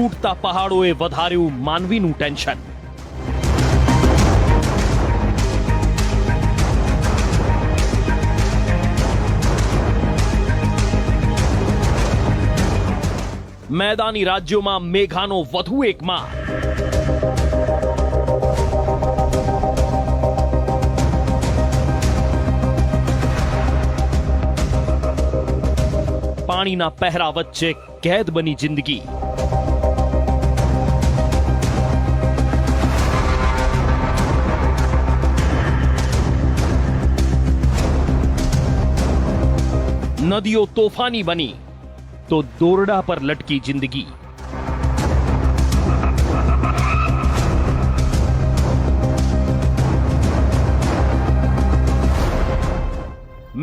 તૂટતા પહાડોએ વધાર્યું માનવીનું ટેન્શન. મેદાની રાજ્યોમાં મેઘાનો વધુ એક માર. પાણીના પહેરા વચ્ચે કેદ બની જિંદગી. નદીઓ તોફાની બની તો દોરડા પર લટકી જિંદગી.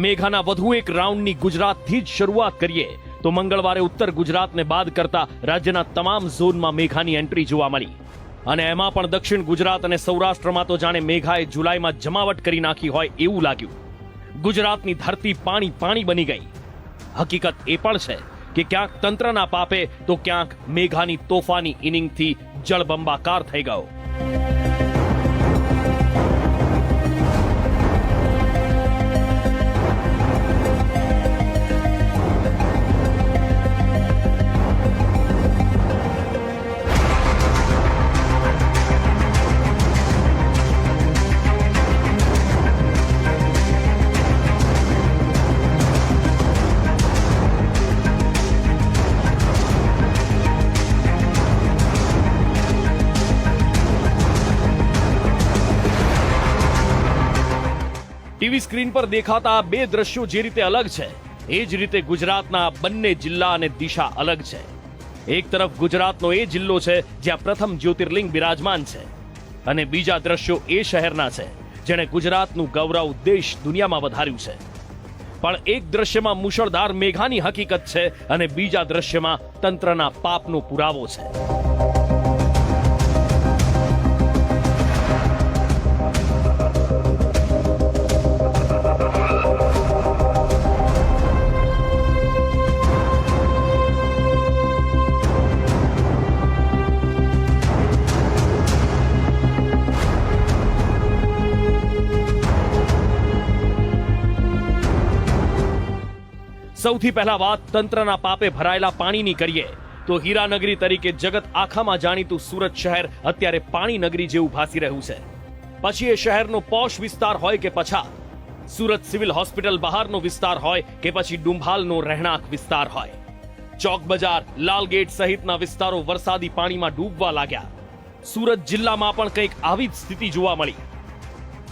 મેઘાના વધુ એક રાઉન્ડની ગુજરાતથી જ શરૂઆત કરીએ તો મંગળવારે ઉત્તર ગુજરાતને બાદ કરતા રાજ્યના તમામ ઝોનમાં મેઘાની એન્ટ્રી જોવા મળી. અને એમાં પણ દક્ષિણ ગુજરાત અને સૌરાષ્ટ્રમાં તો જાણે મેઘાએ જુલાઈમાં જમાવટ કરી નાખી હોય એવું લાગ્યું. ગુજરાતની ધરતી પાણી પાણી બની ગઈ. હકીકત એ પણ છે કે ક્યાંક તંત્રના પાપે તો ક્યાંક મેઘાની તોફાની ઇનિંગથી જળબંબાકાર થઈ ગયો. ટીવી સ્ક્રીન પર દેખાતા આ બે દ્રશ્યો જે રીતે અલગ છે એ જ રીતે ગુજરાતના બંને જિલ્લા અને દિશા અલગ છે. એક તરફ ગુજરાતનો એ જિલ્લો છે જ્યાં પ્રથમ જ્યોતિર્લિંગ બિરાજમાન છે અને બીજા દ્રશ્યો એ શહેરના છે જેણે ગુજરાતનું ગૌરવ દેશ દુનિયામાં વધાર્યું છે. પણ એક દ્રશ્યમાં મુશળધાર મેઘાની હકીકત છે અને બીજા દ્રશ્યમાં તંત્રના પાપનો પુરાવો છે. સૌથી પહેલા વાત તંત્રના પાપે ભરાયેલા પાણીની કરીએ તો હીરાનગરી તરીકે જગત આખામાં જાણીતું સુરત શહેર અત્યારે પાણી નગરી જેવું ભાસી રહ્યું છે. પછી એ શહેરનો પોશ વિસ્તાર હોય કે પછાત, સુરત સિવિલ હોસ્પિટલ બહારનો વિસ્તાર હોય કે પછી ડુંભાલનો રહેણાંક વિસ્તાર હોય, ચોક બજાર, લાલગેટ સહિતના વિસ્તારો વરસાદી પાણીમાં ડૂબવા લાગ્યા. સુરત જિલ્લામાં પણ કંઈક આવી જ સ્થિતિ જોવા મળી.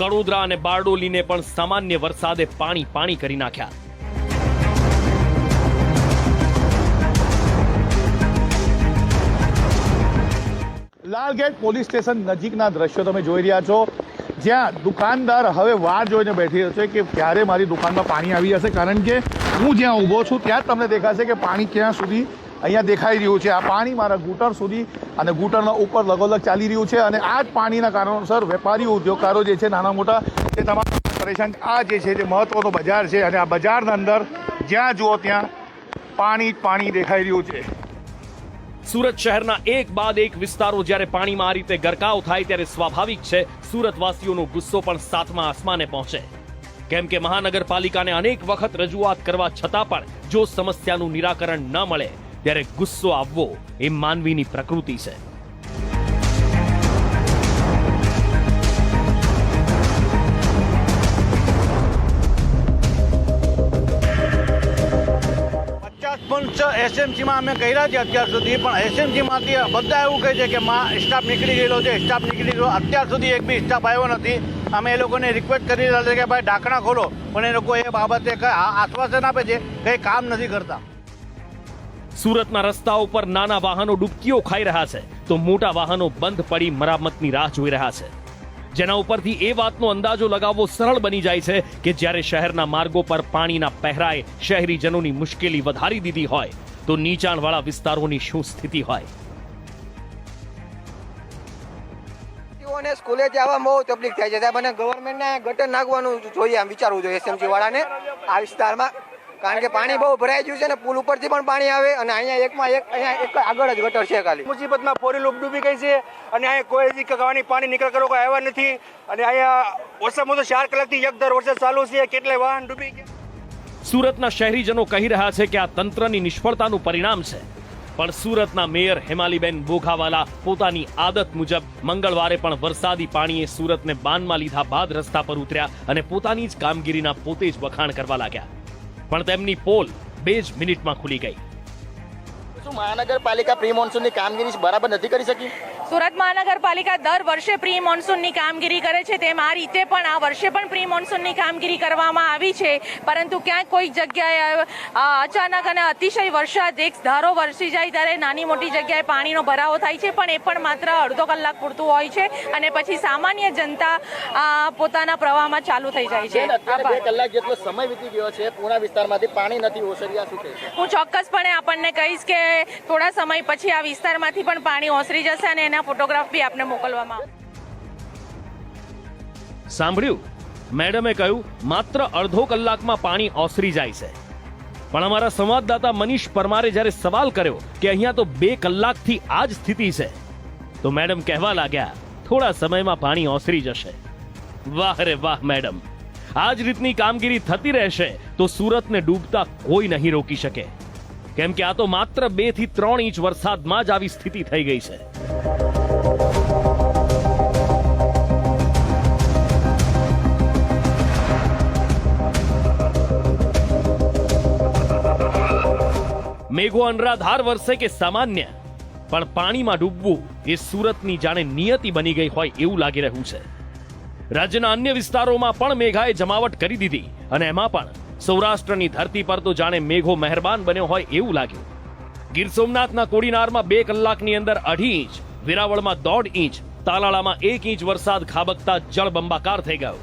કડોદરા અને બારડોલીને પણ સામાન્ય વરસાદે પાણી પાણી કરી નાખ્યા. લાલગેટ પોલીસ સ્ટેશન નજીકના દ્રશ્યો તમે જોઈ રહ્યા છો, જ્યાં દુકાનદાર હવે વાર જોઈને બેઠી રહ્યો છે કે ક્યારે મારી દુકાનમાં પાણી આવી જશે. કારણ કે હું જ્યાં ઊભો છું ત્યાં જ તમને દેખાશે કે પાણી ક્યાં સુધી અહીંયા દેખાઈ રહ્યું છે. આ પાણી મારા ઘૂંટણ સુધી અને ઘૂંટણના ઉપર લગોલગ ચાલી રહ્યું છે. અને આ જ પાણીના કારણોસર વેપારીઓ, ઉદ્યોગકારો જે છે નાના મોટા, તે તમામ પરેશાન. આ જે છે તે મહત્વનો બજાર છે અને આ બજારના અંદર જ્યાં જુઓ ત્યાં પાણી પાણી દેખાઈ રહ્યું છે. સુરત શહેરના એક બાદ એક વિસ્તારો જ્યારે પાણીમાં આ રીતે ગરકાવ થાય ત્યારે સ્વાભાવિક છે સુરતવાસીઓનો ગુસ્સો પણ સાતમા આસમાને પહોંચે. કેમ કે મહાનગરપાલિકાને અનેક વખત રજૂઆત કરવા છતાં પણ જો સમસ્યાનું નિરાકરણ ન મળે ત્યારે ગુસ્સો આવવો એ માનવીની પ્રકૃતિ છે. એસએમસીમાં અમે કર્યા છે અત્યાર સુધી, પણ એસએમસીમાંથી બધા એવું કહે છે કે સ્ટાફ નીકળી ગયેલો છે, સ્ટાફ નીકળી ગયો. અત્યાર સુધી એક બી સ્ટાફ આવ્યો નથી. અમે એ લોકોને રિક્વેસ્ટ કરી રહ્યા છે કે ભાઈ ઢાંકણા ખોલો, પણ એ લોકો એ બાબતે આશ્વાસન આપે છે, કંઈ કામ નથી કરતા. સુરતના રસ્તાઓ પર નાના વાહનો ડૂબકીઓ ખાઈ રહ્યા છે તો મોટા વાહનો બંધ પડી મરામતની રાહ જોઈ રહ્યા છે. જેના ઉપરથી એ વાતનો અંદાજો લગાવવો સરળ બની જાય છે કે જ્યારે શહેરના માર્ગો પર પાણીના પહેરાએ શહેરીજનોની મુશ્કેલી વધારી દીધી હોય તો નીચાણવાળા વિસ્તારોની શું સ્થિતિ હોય. સ્કૂલે જવામાં બહુ તકલીફ થાય છે સાહેબ, અને ગવર્મેન્ટને ગટર નાખવાનું જોઈએ, આમ વિચારવું જોઈએ એસએમસી વાળાને આ વિસ્તારમાં. કારણ કે પાણી બહુ ભરાઈ ગયું છે ને પુલ ઉપરથી પણ પાણી આવે અને અહીંયા એક આગળ જ ગટર છે ખાલી. મુસીબતમાં ફોરી લૂપ ડૂબી ગઈ છે અને અહીંયા કોઈ કવાની પાણી નીકળ કરો કોઈ આવ્યા નથી અને અહીંયા ઓછામાં ઓછા 4 કલાકથી એક દર વર્ષે ચાલુ છે. કેટલાય વાહન ડૂબી ગયા. સુરતના શહેરીજનો કહી રહ્યા છે કે આ તંત્રની નિષ્ફળતાનું પરિણામ છે, પણ સુરતના મેયર હેમાલીબેન બોઘાવાલા પોતાની આદત મુજબ મંગળવારે પણ વરસાદી પાણીએ સુરતને બાનમાં લીધા બાદ રસ્તા પર ઉતર્યા અને પોતાની જ કામગીરીના પોતે જ વખાણ કરવા લાગ્યા. પણ તેમની પોલ 2 જ મિનિટમાં ખુલી ગઈ. શું મહાનગરપાલિકા પ્રી મોન્સૂનની કામગીરી બરાબર નથી કરી શકી? સુરત મહાનગરપાલિકા દર વર્ષે પ્રી મોન્સૂનની કામગીરી કરે છે, તેમ આ રીતે પણ આ વર્ષે પણ પ્રી મોન્સૂનની કામગીરી કરવામાં આવી છે, પરંતુ ક્યાંક કોઈ જગ્યાએ અચાનક અને અતિશય વરસાદ એક ધારો વરસી જાય ત્યારે નાની મોટી જગ્યાએ પાણીનો ભરાવો થાય છે, પણ એ પણ માત્ર અડધો કલાક પૂરતું હોય છે અને પછી સામાન્ય જનતા પોતાના પ્રવાહમાં ચાલુ થઈ જાય છે. 2 કલાક જેટલો સમય વીતી ગયો છે, પૂર્ણા વિસ્તારમાંથી પાણી નથી ઓસર્યા. શું કહેશો? હું ચોક્કસપણે આપણને કહીશ કે થોડા સમય પછી આ વિસ્તારમાંથી પણ પાણી ઓસરી જશે અને એના ફોટોગ્રાફ બી આપને મોકલવામાં આવશે. સાંભળ્યું? મેડમે કહ્યું માત્ર અડધો કલાકમાં પાણી ઓસરી જાય છે. પણ અમારા સંવાદદાતા મનીષ પરમારે જ્યારે સવાલ કર્યો કે અહીંયા તો 2 કલાકથી આ જ સ્થિતિ છે, તો મેડમ કહેવા લાગ્યા થોડા સમયમાં પાણી ઓસરી જશે. વાહ રે વાહ મેડમ, આ જ રીતની કામગીરી થતી રહેશે તો સુરતને ડૂબતા કોઈ નહીં રોકી શકે, કેમ કે આ તો માત્ર 2 થી 3 ઇંચ વરસાદમાં જ આવી સ્થિતિ થઈ ગઈ છે. મેઘો અનરાધાર વરસે કે સામાન્ય, પણ પાણીમાં ડૂબવું એ સુરતની જાણે નિયતિ બની ગઈ હોય એવું લાગી રહ્યું છે. રાજ્યના અન્ય વિસ્તારોમાં પણ મેઘાએ જમાવટ કરી દીધી અને એમાં પણ સૌરાષ્ટ્રની ધરતી પર તો જાણે મેઘો મહેરબાન બન્યો હોય એવું લાગ્યું. ગીર સોમનાથના કોડીનારમાં 2 કલાકની અંદર 2.5 ઇંચ, વેરાવળમાં 1.5 ઇંચ, તાલાળામાં 1 ઇંચ વરસાદ ખાબકતા જળબંબાકાર થઈ ગયો.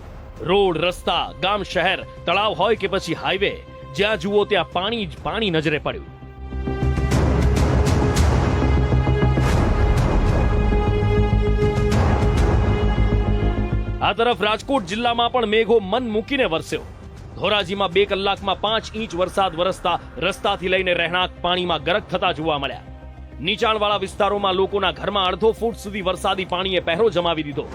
રોડ, રસ્તા, ગામ, શહેર, તળાવ હોય કે પછી હાઈવે, જ્યાં જુઓ ત્યાં પાણી જ પાણી નજરે પડ્યું. આ તરફ રાજકોટ જિલ્લામાં પણ મેઘો મન મૂકીને વરસ્યો. ધોરાજીમાં 2 કલાકમાં 5 ઇંચ વરસાદ વરસતા રસ્તાથી લઈને રહેણાંક પાણીમાં ગરક થતા જોવા મળ્યા. નીચાણવાળા વિસ્તારોમાં લોકોના ઘરમાં અડધો ફૂટ સુધી વરસાદી પાણીએ પહેરો જમાવી દીધો.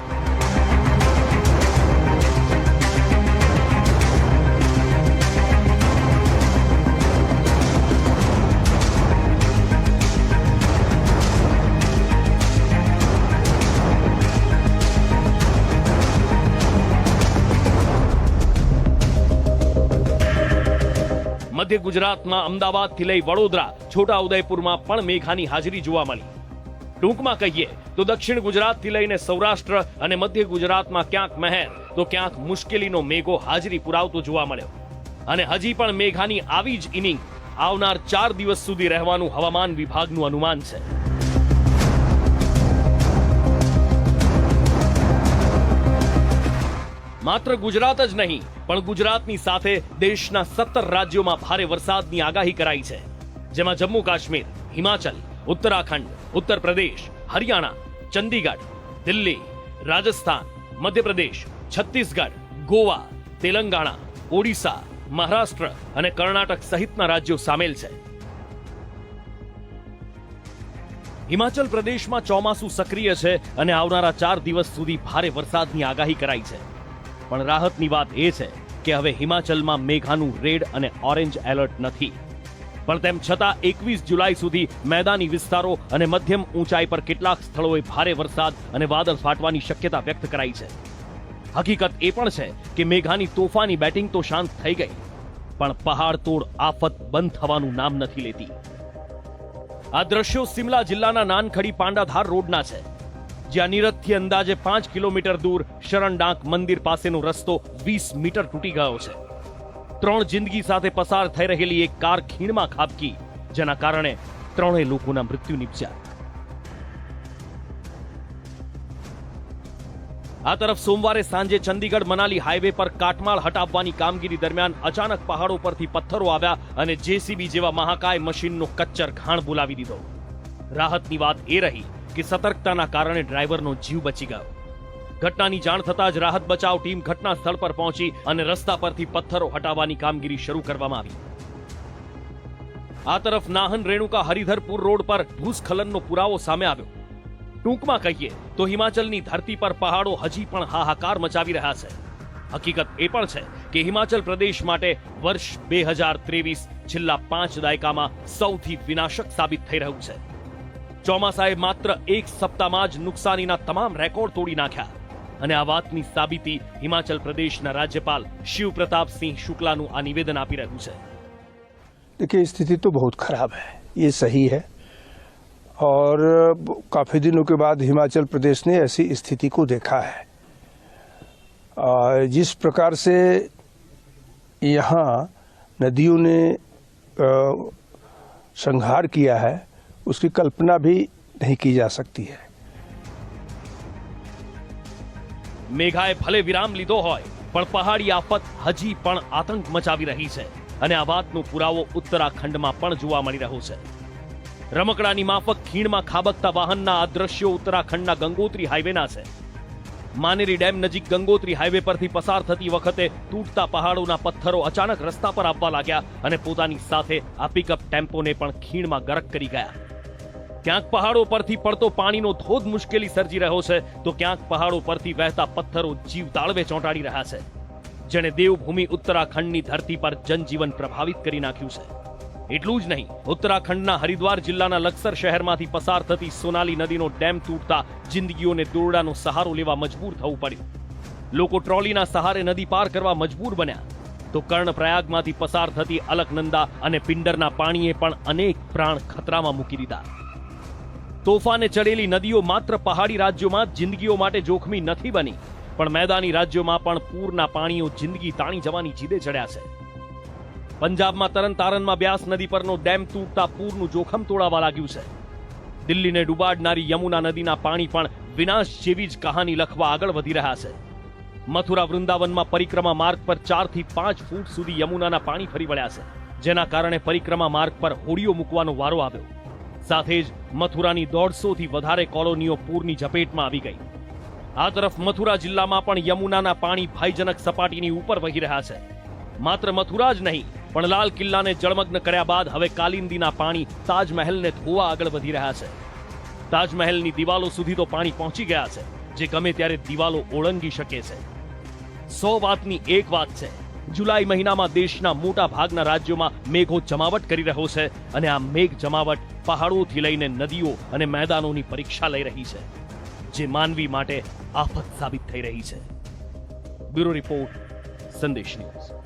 મધ્ય ગુજરાતમાં અમદાવાદથી લઈ વડોદરા, છોટાઉદેપુરમાં પણ મેઘાની હાજરી જોવા મળી. ટૂંકમાં કહીએ તો દક્ષિણ ગુજરાતથી લઈને સૌરાષ્ટ્ર અને મધ્ય ગુજરાતમાં ક્યાંક મહેર તો ક્યાંક મુશ્કેલીનો મેઘો હાજરી પુરાવતો જોવા મળ્યો. અને હજી પણ મેઘાની આવી જ ઇનિંગ આવનાર 4 દિવસ સુધી રહેવાનું હવામાન વિભાગનું અનુમાન છે. માત્ર ગુજરાત જ નહીં, પણ ગુજરાતની સાથે દેશના 17 રાજ્યોમાં ભારે વરસાદની આગાહી કરાઈ છે, જેમાં જમ્મુ કાશ્મીર, હિમાચલ, ઉત્તરાખંડ, ઉત્તર પ્રદેશ, હરિયાણા, ચંદીગઢ, દિલ્હી, રાજસ્થાન, મધ્યપ્રદેશ, છત્તીસગઢ, ગોવા, તેલંગાણા, ઓડિશા, મહારાષ્ટ્ર અને કર્ણાટક સહિતના રાજ્યો સામેલ છે. હિમાચલ પ્રદેશમાં ચોમાસું સક્રિય છે અને આવનારા 4 દિવસ સુધી ભારે વરસાદની આગાહી કરાઈ છે. પણ રાહતની વાત એ છે કે હવે હિમાચલમાં મેઘાનું રેડ અને ઓરેન્જ એલર્ટ નથી, પણ તેમ છતાં 21 જુલાઈ સુધી મેદાની વિસ્તારો અને મધ્યમ ઊંચાઈ પર કેટલાક સ્થળોએ ભારે વરસાદ અને વાદળ ફાટવાની શક્યતા વ્યક્ત કરાઈ છે. હકીકત એ પણ છે કે મેઘાની તોફાની બેટિંગ તો શાંત થઈ ગઈ, પણ પહાડ તોડ આફત બંધ થવાનું નામ નથી લેતી. આ દ્રશ્યો સિમલા જિલ્લાના નાનખડી પાંડાધાર રોડના છે, જ્યાં નીરજથી અંદાજે 5 કિલોમીટર દૂર શરણડાંક મંદિર પાસેનો રસ્તો 20 મીટર તૂટી ગયો છે. 3 જિંદગી સાથે પસાર થઈ રહેલી એક કાર ખીણમાં ખાબકી, જેના કારણે 3 લોકોના મૃત્યુ નિપજ્યા. આ તરફ સોમવારે સાંજે ચંદીગઢ મનાલી હાઈવે પર કાટમાળ હટાવવાની કામગીરી દરમિયાન અચાનક પહાડો પરથી પથ્થરો આવ્યા અને જેસીબી જેવા મહાકાય મશીનનો કચ્ચર ઘાણ બોલાવી દીધો. રાહતની વાત એ રહી કે સતર્કતાના કારણે ડ્રાઈવરનો જીવ બચી ગયો. ઘટનાની જાણ થતાં જ રાહત બચાવ ટીમ ઘટના સ્થળ પર પહોંચી અને રસ્તા પરથી પથ્થરો હટાવવાની કામગીરી શરૂ કરવામાં આવી. આ તરફ નાહન રેણુકા હરિધરપુર રોડ પર ભૂસ્ખલનનો પુરાવો સામે આવ્યો. ટૂંકમાં કહીએ તો હિમાચલની ધરતી પર પહાડો હજી પણ હાહાકાર મચાવી રહ્યા છે. હકીકત એ પણ છે કે હિમાચલ પ્રદેશ માટે વર્ષ 2023 છેલ્લા 5 દાયકામાં સૌથી વિનાશક સાબિત થઈ રહ્યું છે. ચોમાસાએ માત્ર એક સપ્તાહમાં જ નુકસાનીના તમામ રેકોર્ડ તોડી નાખ્યા અને આ વાતની સાબિતી હિમાચલ પ્રદેશના રાજ્યપાલ शिव प्रताप सिंह शुक्लाનું આ નિવેદન આપી રહ્યું છે. देखिए स्थिति तो बहुत खराब है, ये सही है, और काफ़ी दिनों के बाद हिमाचल प्रदेश ने ऐसी स्थिति को देखा है. जिस प्रकार से यहाँ नदियों ने संहार किया है उसकी कल्पना भी नहीं की जा सकती है. મેઘાએ ભલે વિરામ લીધો હોય પણ પહાડી આફત હજી પણ આતંક મચાવી રહી છે અને આ વાતનો પુરાવો ઉત્તરાખંડમાં પણ જોવા મળી રહ્યો છે. રમકડાની માફક ખીણમાં ખાબકતા વાહનના આ દ્રશ્યો ઉત્તરાખંડના ગંગોત્રી હાઈવેના છે. માનેરી ડેમ નજીક ગંગોત્રી હાઈવે પરથી પસાર થતી વખતે તૂટતા પહાડોના પથ્થરો અચાનક રસ્તા પર આવવા લાગ્યા અને પોતાની સાથે આ પિકઅપ ટેમ્પોને પણ ખીણમાં ગરક કરી ગયા. ક્યાંક પહાડો પરથી પડતો પાણીનો ધોધ મુશ્કેલી સર્જી રહ્યો છે તો ક્યાંક પહાડો પરથી વહેતા પથ્થરો જીવ તાળવે ચોંટાડી રહ્યા છે, જેણે દેવભૂમિ ઉત્તરાખંડની ધરતી પર જનજીવન પ્રભાવિત કરી નાખ્યું છે. એટલું જ નહીં, ઉત્તરાખંડના હરિદ્વાર જિલ્લાના લક્સર શહેરમાંથી પસાર થતી સોનાલી નદીનો ડેમ તૂટતા જિંદગીઓને દોરડાનો સહારો લેવા મજબૂર થવું પડ્યું. લોકો ટ્રોલીના સહારે નદી પાર કરવા મજબૂર બન્યા. તો કર્ણપ્રયાગમાંથી પસાર થતી અલકનંદા અને પિંડરના પાણીએ પણ અનેક પ્રાણ ખતરામાં મૂકી દીધા. તોફાને ચડેલી નદીઓ માત્ર પહાડી રાજ્યોમાં જિંદગીઓ માટે જોખમી નથી બની, પણ મેદાની રાજ્યોમાં પણ પૂરના પાણીઓ જિંદગી તાણી જવાની જીદે ચડ્યા છે. પંજાબમાં તરનતારનમાં બ્યાસ નદી પરનો ડેમ તૂટતા પૂરનું જોખમ તોડાવા લાગ્યું છે. દિલ્હીને ડૂબાડનારી યમુના નદીના પાણી પણ વિનાશ જેવી જ કહાની લખવા આગળ વધી રહ્યા છે. મથુરા વૃંદાવનમાં પરિક્રમા માર્ગ પર 4 થી 5 ફૂટ સુધી યમુનાના પાણી ફરી વળ્યા છે, જેના કારણે પરિક્રમા માર્ગ પર હોડીઓ મૂકવાનો વારો આવ્યો. સાથે જ મથુરાની 150 થી વધારે કોલોનીઓ પૂરની ઝપેટમાં આવી ગઈ. આ તરફ મથુરા જિલ્લામાં પણ યમુનાના પાણી ભયજનક સપાટીની ઉપર વહી રહ્યા છે. માત્ર મથુરા જ નહીં પણ લાલ કિલ્લાને જળમગ્ન કર્યા બાદ હવે કાલિંદીના પાણી તાજમહેલને ધોવા આગળ વધી રહ્યા છે. તાજમહેલની દિવાલો સુધી તો પાણી પહોંચી ગયા છે, જે ગમે ત્યારે દિવાલો ઓળંગી શકે છે. 100 વાતની એક વાત છે, જુલાઈ મહિનામાં દેશના મોટા ભાગના રાજ્યોમાં મેઘો જમાવટ કરી રહ્યો છે અને આ મેઘ જમાવટ પહાડોથી લઈને નદીઓ અને મેદાનોની પરીક્ષા લઈ રહી છે, જે માનવી માટે આફત સાબિત થઈ રહી છે. બ્યુરો રિપોર્ટ, સંદેશ ન્યૂઝ.